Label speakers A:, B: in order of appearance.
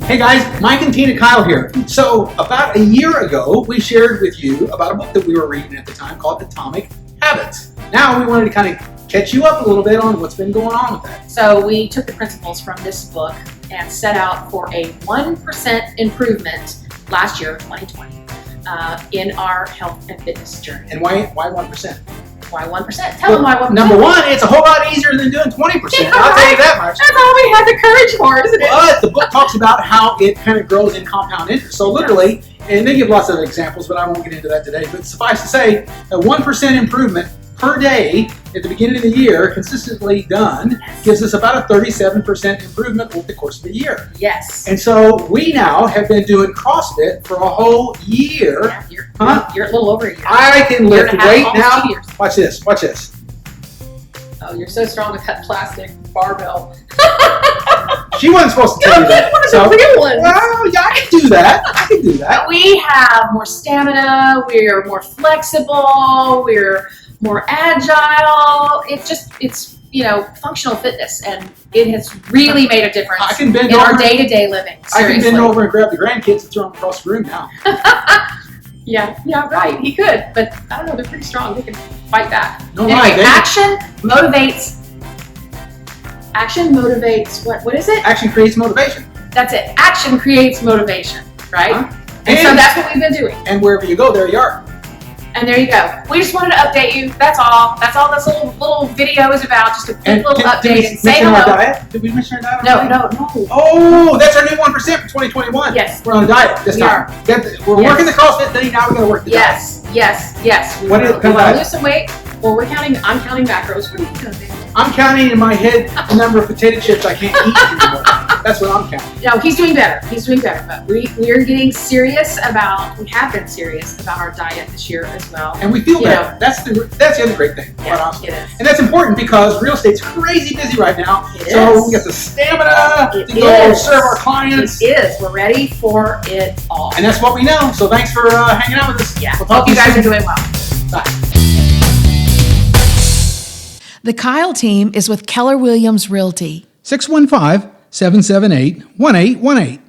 A: Hey guys, Mike and Tina Keil here. So about a year ago, we shared with you about a book that we were reading at the time called Atomic Habits. Now we wanted to kind of catch you up a little bit on what's been going on with that.
B: So we took the principles from this book and set out for a 1% improvement last year, 2020, in our health and fitness journey.
A: And why 1%?
B: Why 1%? Tell them why 1%.
A: Number one, it's a whole lot easier than doing 20%.
B: Yeah,
A: I'll tell you that much.
B: That's all we had the courage for, isn't it?
A: But the book talks about how it kind of grows in compound interest. So literally, and they give lots of examples, but I won't get into that today. But suffice to say, a 1% improvement per day at the beginning of the year, consistently done, gives us about a 37% improvement over the course of a year.
B: Yes.
A: And so we now have been doing CrossFit for a whole year.
B: Yeah, you're a little over a year.
A: I can lift weight now.
B: 2 years.
A: Watch this. Watch this.
B: Oh, you're so strong with that plastic barbell.
A: She wasn't supposed to tell you that.
B: One of the real ones.
A: Well, yeah, I can do that. I can do that.
B: We have more stamina. We're more flexible. We're more agile. It's functional fitness, and it has really made a difference
A: I can bend
B: in
A: over,
B: our day-to-day living. Seriously.
A: I can bend over and grab the grandkids and throw them across the room now.
B: Yeah, right. He could, but I don't know. They're pretty strong. They can fight back.
A: No,
B: anyway, action motivates. Action motivates. What is it?
A: Action creates motivation.
B: That's it. Action creates motivation, right?
A: And
B: so that's what we've been doing.
A: And wherever you go, there you are.
B: And there you go. We just wanted to update you. That's all. That's all this little video is about. Just a quick little update and say hello.
A: Our diet? Did we mention our diet?
B: No.
A: Oh, that's our new 1% for 2021.
B: Yes.
A: We're on a diet this time. We're working the CrossFit thing. Now we're going to work the diet.
B: Yes. We want to lose some weight. Well, I'm counting macros. What are you going to do?
A: I'm counting in my head the number of potato chips I can't eat anymore. That's what I'm counting.
B: No, he's doing better. But we're getting serious about. We have been serious about our diet this year as well.
A: And we feel better. That's the other great thing.
B: Yeah, it is.
A: And that's important because real estate's crazy busy right now. So we got the stamina to go serve our clients.
B: It is. We're ready for it all.
A: And that's what we know. So thanks for hanging out with us.
B: Yeah.
A: We'll
B: hope you guys are doing well.
A: Bye.
C: The Keil team is with Keller Williams Realty.
D: 615-778-1818.